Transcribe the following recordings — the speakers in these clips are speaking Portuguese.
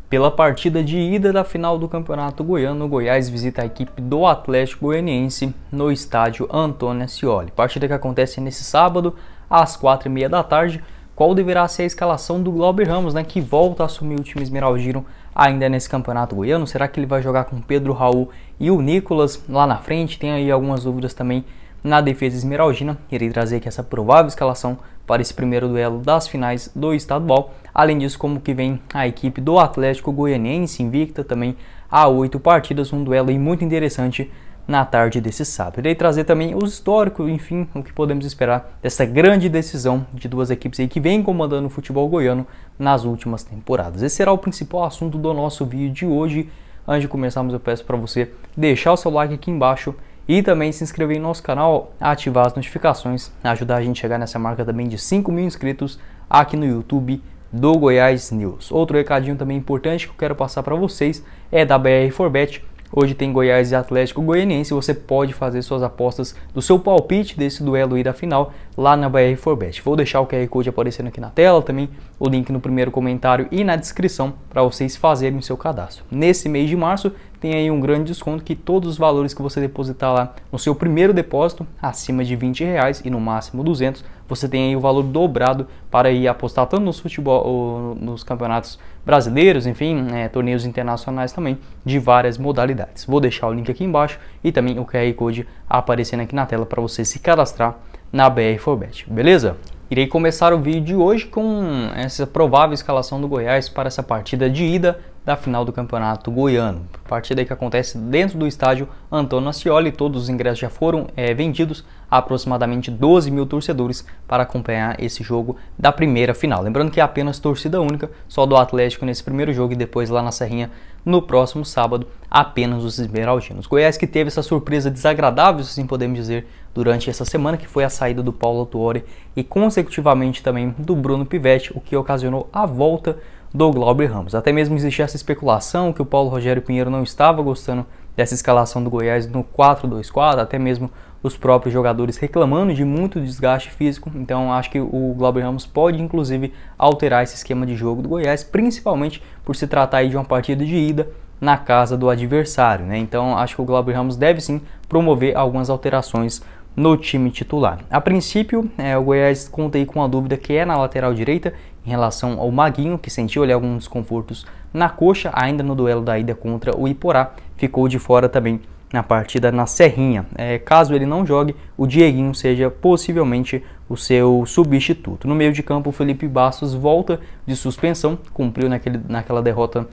Pela partida de ida da final do Campeonato Goiano, o Goiás visita a equipe do Atlético Goianiense no estádio Antônio Ascioli. Partida que acontece nesse sábado, às 4h30 da tarde. Qual deverá ser a escalação do Glauber Ramos, que volta a assumir o time esmeraldino ainda nesse Campeonato Goiano? Será que ele vai jogar com Pedro Raul e o Nicolas lá na frente? Tem aí algumas dúvidas também na defesa esmeraldina. Irei trazer aqui essa provável escalação para esse primeiro duelo das finais do estadual. Além disso, como que vem a equipe do Atlético Goianiense invicta também a 8 partidas, um duelo aí muito interessante na tarde desse sábado. Irei trazer também os históricos, enfim, o que podemos esperar dessa grande decisão de duas equipes aí que vem comandando o futebol goiano nas últimas temporadas. Esse será o principal assunto do nosso vídeo de hoje. Antes de começarmos, eu peço para você deixar o seu like aqui embaixo e também se inscrever em nosso canal, ativar as notificações, ajudar a gente a chegar nessa marca também de 5.000 inscritos aqui no YouTube do Goiás News. Outro recadinho também importante que eu quero passar para vocês é da BR4Bet. Hoje tem Goiás e Atlético Goianiense. Você pode fazer suas apostas do seu palpite desse duelo aí da final lá na BR4Bet. Vou deixar o QR Code aparecendo aqui na tela, também o link no primeiro comentário e na descrição para vocês fazerem o seu cadastro. Nesse mês de março tem aí um grande desconto que todos os valores que você depositar lá no seu primeiro depósito, acima de R$20 e no máximo 200, você tem aí o valor dobrado para ir apostar tanto no futebol ou nos campeonatos brasileiros, enfim, torneios internacionais também de várias modalidades. Vou deixar o link aqui embaixo e também o QR Code aparecendo aqui na tela para você se cadastrar na BR4Bet, beleza? Irei começar o vídeo de hoje com essa provável escalação do Goiás para essa partida de ida da final do Campeonato Goiano. Partida que acontece dentro do estádio Antônio Ascioli. Todos os ingressos já foram vendidos, aproximadamente 12.000 torcedores para acompanhar esse jogo da primeira final. Lembrando que é apenas torcida única, só do Atlético nesse primeiro jogo e depois lá na Serrinha no próximo sábado, apenas os esmeraldinos. Goiás que teve essa surpresa desagradável, se assim podemos dizer, durante essa semana, que foi a saída do Paulo Autuori e consecutivamente também do Bruno Pivetti, o que ocasionou a volta do Glauber Ramos. Até mesmo existia essa especulação que o Paulo Rogério Pinheiro não estava gostando dessa escalação do Goiás no 4-2-4, até mesmo os próprios jogadores reclamando de muito desgaste físico. Então acho que o Glauber Ramos pode inclusive alterar esse esquema de jogo do Goiás, principalmente por se tratar aí de uma partida de ida na casa do adversário, Então acho que o Glauber Ramos deve sim promover algumas alterações no time titular. A princípio, o Goiás conta aí com uma dúvida que é na lateral direita em relação ao Maguinho, que sentiu ali alguns desconfortos na coxa, ainda no duelo da ida contra o Iporá, ficou de fora também na partida na Serrinha. Caso ele não jogue, o Dieguinho seja possivelmente o seu substituto. No meio de campo, o Felipe Bastos volta de suspensão, cumpriu naquela derrota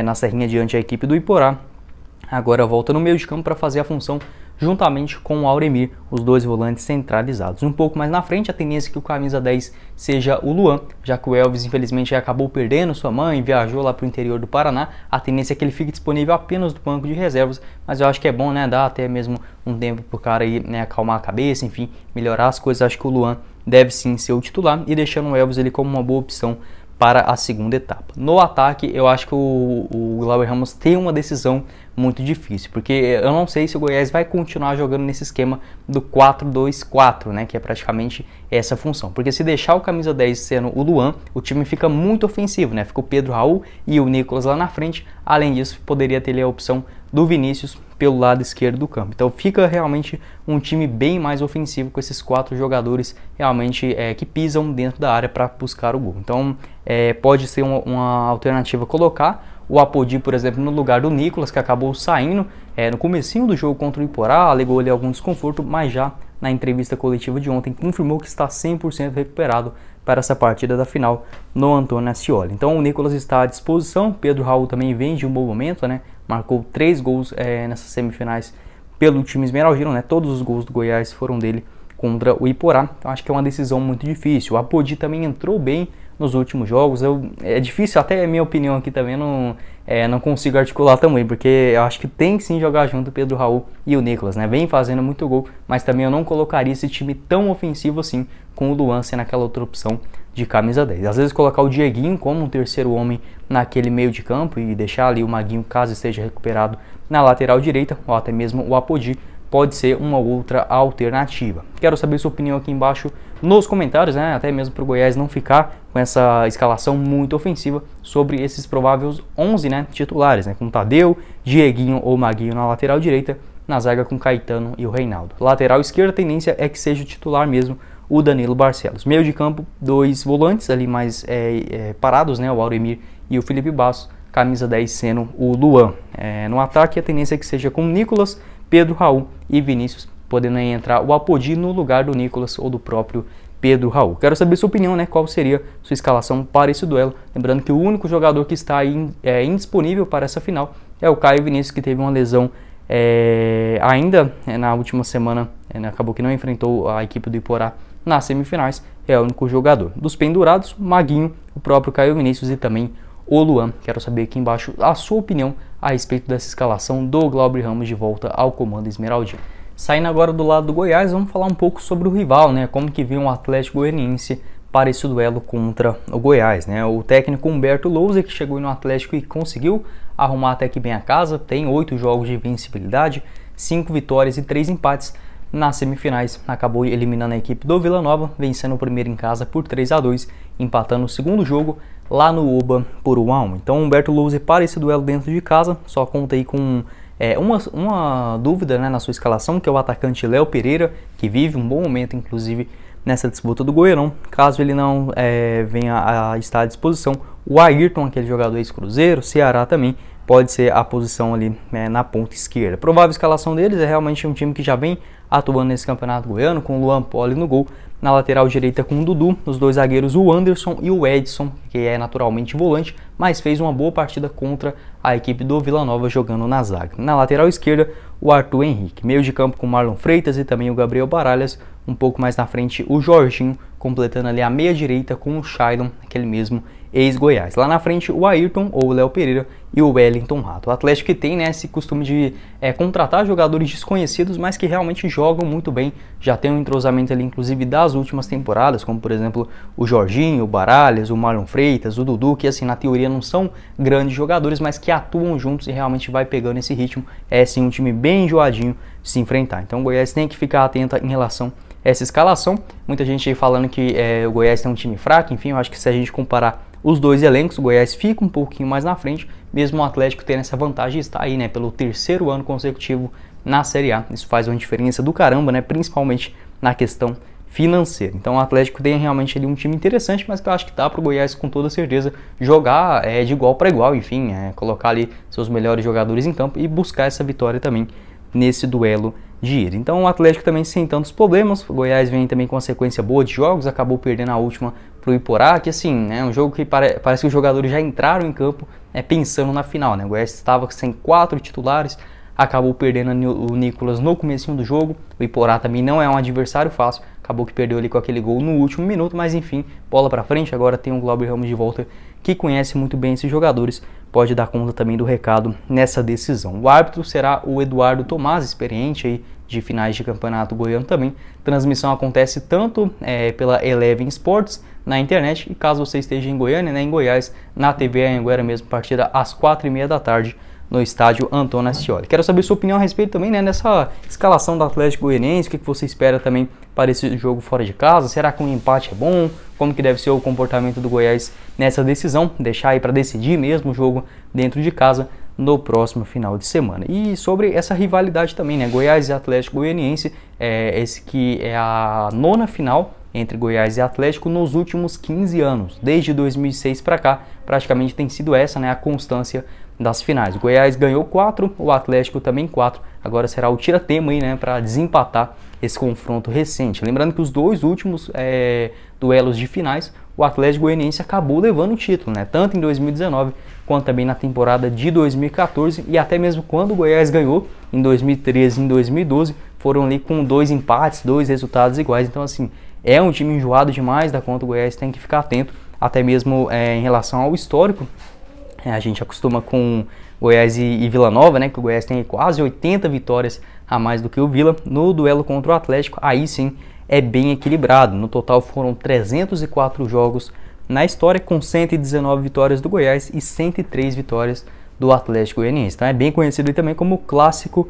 na Serrinha diante da equipe do Iporá. Agora volta no meio de campo para fazer a função juntamente com o Auremir, os dois volantes centralizados. Um pouco mais na frente, a tendência é que o camisa 10 seja o Luan, já que o Elvis infelizmente acabou perdendo sua mãe, viajou lá para o interior do Paraná. A tendência é que ele fique disponível apenas do banco de reservas, mas eu acho que é bom, dar até mesmo um tempo para o cara aí, acalmar a cabeça, enfim, melhorar as coisas. Acho que o Luan deve sim ser o titular e deixando o Elvis ele como uma boa opção para a segunda etapa. No ataque, eu acho que o Glauber Ramos tem uma decisão muito difícil, porque eu não sei se o Goiás vai continuar jogando nesse esquema do 4-2-4, que é praticamente essa função. Porque se deixar o camisa 10 sendo o Luan, o time fica muito ofensivo, Fica o Pedro Raul e o Nicolas lá na frente. Além disso, poderia ter ali a opção do Vinícius pelo lado esquerdo do campo. Então fica realmente um time bem mais ofensivo com esses 4 jogadores realmente que pisam dentro da área para buscar o gol. Então pode ser uma alternativa colocar o Apodi, por exemplo, no lugar do Nicolas, que acabou saindo no comecinho do jogo contra o Iporá, alegou ali algum desconforto, mas já na entrevista coletiva de ontem confirmou que está 100% recuperado para essa partida da final no Antônio Ascioli. Então o Nicolas está à disposição. Pedro Raul também vem de um bom momento, marcou 3 gols nessas semifinais pelo time esmeraldino, Todos os gols do Goiás foram dele contra o Iporá. Então acho que é uma decisão muito difícil. O Apodi também entrou bem nos últimos jogos. É difícil, até a minha opinião aqui também, não consigo articular também, porque eu acho que tem que sim jogar junto o Pedro Raul e o Nicolas, Vem fazendo muito gol, mas também eu não colocaria esse time tão ofensivo assim, com o Luan sendo aquela outra opção de camisa 10. Às vezes colocar o Dieguinho como um terceiro homem naquele meio de campo e deixar ali o Maguinho, caso esteja recuperado, na lateral direita, ou até mesmo o Apodi, pode ser uma outra alternativa. Quero saber sua opinião aqui embaixo nos comentários, né, até mesmo para o Goiás não ficar com essa escalação muito ofensiva sobre esses prováveis 11, né, titulares, né, com Tadeu, Dieguinho ou Maguinho na lateral direita, na zaga com Caetano e o Reinaldo. Lateral esquerda, a tendência é que seja o titular mesmo, o Danilo Barcelos. Meio de campo, 2 volantes ali mais parados, né, o Auremir e o Felipe Basso, camisa 10 sendo o Luan. No ataque, a tendência é que seja com Nicolas, Pedro, Raul e Vinícius, podendo aí entrar o Apodi no lugar do Nicolas ou do próprio Pedro Raul. Quero saber sua opinião, né? Qual seria sua escalação para esse duelo? Lembrando que o único jogador que está aí indisponível para essa final é o Caio Vinícius, que teve uma lesão ainda na última semana, acabou que não enfrentou a equipe do Iporá nas semifinais, é o único jogador. Dos pendurados, Maguinho, o próprio Caio Vinícius e também o Luan. Quero saber aqui embaixo a sua opinião a respeito dessa escalação do Glauber Ramos de volta ao comando esmeraldino. Saindo agora do lado do Goiás, vamos falar um pouco sobre o rival, né? Como que vem o Atlético Goianiense para esse duelo contra o Goiás, né? O técnico Humberto Lousa, que chegou no Atlético e conseguiu arrumar até que bem a casa, tem 8 jogos de vencibilidade, 5 vitórias e 3 empates. Nas semifinais, acabou eliminando a equipe do Vila Nova, vencendo o primeiro em casa por 3-2, empatando o segundo jogo lá no Oba por 1-1. Então, Humberto Lousa para esse duelo dentro de casa, só conta aí com uma dúvida, né, na sua escalação, que é o atacante Léo Pereira, que vive um bom momento, inclusive, nessa disputa do Goianão. Caso ele não venha a estar à disposição, o Ayrton, aquele jogador ex-Cruzeiro, Ceará também, pode ser a posição ali na ponta esquerda. A provável escalação deles é realmente um time que já vem atuando nesse campeonato goiano, com o Luan Poli no gol, na lateral direita com o Dudu, os dois zagueiros o Anderson e o Edson, que é naturalmente volante, mas fez uma boa partida contra a equipe do Vila Nova jogando na zaga. Na lateral esquerda, o Arthur Henrique, meio de campo com o Marlon Freitas e também o Gabriel Baralhas, um pouco mais na frente o Jorginho, completando ali a meia direita com o Shailon, aquele mesmo ex-Goiás. Lá na frente o Ayrton ou o Léo Pereira e o Wellington Rato. O Atlético que tem, né, esse costume de contratar jogadores desconhecidos, mas que realmente jogam muito bem, já tem um entrosamento ali inclusive das últimas temporadas, como por exemplo o Jorginho, o Baralhas, o Marlon Freitas, o Dudu, que assim na teoria não são grandes jogadores, mas que atuam juntos e realmente vai pegando esse ritmo. É sim um time bem enjoadinho de se enfrentar. Então o Goiás tem que ficar atento em relação a essa escalação. Muita gente aí falando que o Goiás tem um time fraco, enfim, eu acho que se a gente comparar os dois elencos, o Goiás fica um pouquinho mais na frente, mesmo o Atlético tendo essa vantagem de estar aí, né, pelo 3º ano consecutivo na Série A. Isso faz uma diferença do caramba, né, principalmente na questão financeira. Então o Atlético tem realmente ali um time interessante, mas que eu acho que dá para o Goiás com toda certeza jogar de igual para igual, enfim, colocar ali seus melhores jogadores em campo e buscar essa vitória também nesse duelo de ida. Então o Atlético também sem tantos problemas, o Goiás vem também com uma sequência boa de jogos, acabou perdendo a última para o Iporá, que assim, é um jogo que parece que os jogadores já entraram em campo pensando na final, né? O Goiás estava sem 4 titulares, acabou perdendo o Nicolas no comecinho do jogo, o Iporá também não é um adversário fácil, acabou que perdeu ali com aquele gol no último minuto, mas enfim, bola para frente, agora tem o Glauber Ramos de volta, que conhece muito bem esses jogadores, pode dar conta também do recado nessa decisão. O árbitro será o Eduardo Tomás, experiente aí de finais de campeonato goiano também. Transmissão acontece tanto pela Eleven Sports na internet, e caso você esteja em Goiânia, né, em Goiás, na TV Anhanguera mesmo, partida às 4h30 da tarde, no estádio Antônio Ascioli. Quero saber sua opinião a respeito também, né, nessa escalação do Atlético Goianiense, o que você espera também para esse jogo fora de casa, será que um empate é bom, como que deve ser o comportamento do Goiás nessa decisão, deixar aí para decidir mesmo o jogo dentro de casa no próximo final de semana. E sobre essa rivalidade também, né, Goiás e Atlético Goianiense, esse que é a 9ª final entre Goiás e Atlético nos últimos 15 anos, desde 2006 para cá, praticamente tem sido essa, né, a constância das finais. O Goiás ganhou 4, o Atlético também 4, agora será o tira-tema aí, né, para desempatar esse confronto recente. Lembrando que os dois últimos duelos de finais, o Atlético Goianiense acabou levando o título, né, tanto em 2019 quanto também na temporada de 2014, e até mesmo quando o Goiás ganhou em 2013 e em 2012, foram ali com 2 empates, 2 resultados iguais. Então assim, é um time enjoado demais da conta, o Goiás tem que ficar atento, até mesmo em relação ao histórico. A gente acostuma com Goiás e Vila Nova, né, que o Goiás tem quase 80 vitórias a mais do que o Vila. No duelo contra o Atlético, aí sim é bem equilibrado. No total foram 304 jogos na história, com 119 vitórias do Goiás e 103 vitórias do Atlético Goianiense. Então é bem conhecido também como o clássico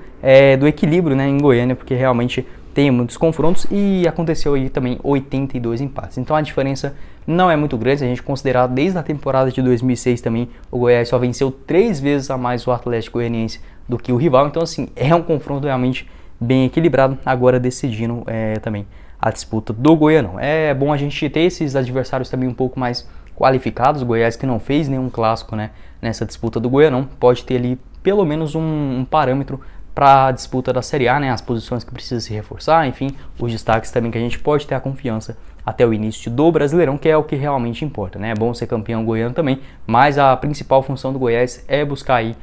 do equilíbrio, né, em Goiânia, porque realmente tem muitos confrontos e aconteceu aí também 82 empates. Então a diferença não é muito grande, se a gente considerar desde a temporada de 2006 também, o Goiás só venceu 3 vezes a mais o Atlético Goianiense do que o rival. Então assim, é um confronto realmente bem equilibrado, agora decidindo também a disputa do Goianão. É bom a gente ter esses adversários também um pouco mais qualificados. O Goiás, que não fez nenhum clássico, né, nessa disputa do Goianão, pode ter ali pelo menos um parâmetro para a disputa da Série A, né, as posições que precisa se reforçar, enfim, os destaques também que a gente pode ter a confiança até o início do Brasileirão, que é o que realmente importa, né? É bom ser campeão goiano também, mas a principal função do Goiás é buscar aí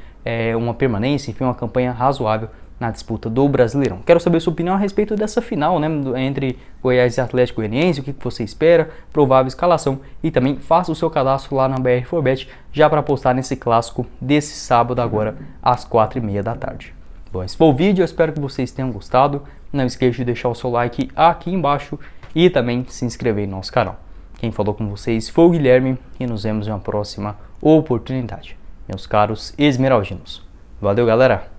uma permanência, enfim, uma campanha razoável na disputa do Brasileirão. Quero saber sua opinião a respeito dessa final, né, entre Goiás e Atlético Goianiense, o que você espera, provável escalação, e também faça o seu cadastro lá na BR4Bet já para apostar nesse clássico desse sábado agora às 4h30 da tarde. Bom, esse foi o vídeo, eu espero que vocês tenham gostado. Não esqueça de deixar o seu like aqui embaixo e também se inscrever no nosso canal. Quem falou com vocês foi o Guilherme e nos vemos em uma próxima oportunidade. Meus caros esmeraldinos. Valeu, galera!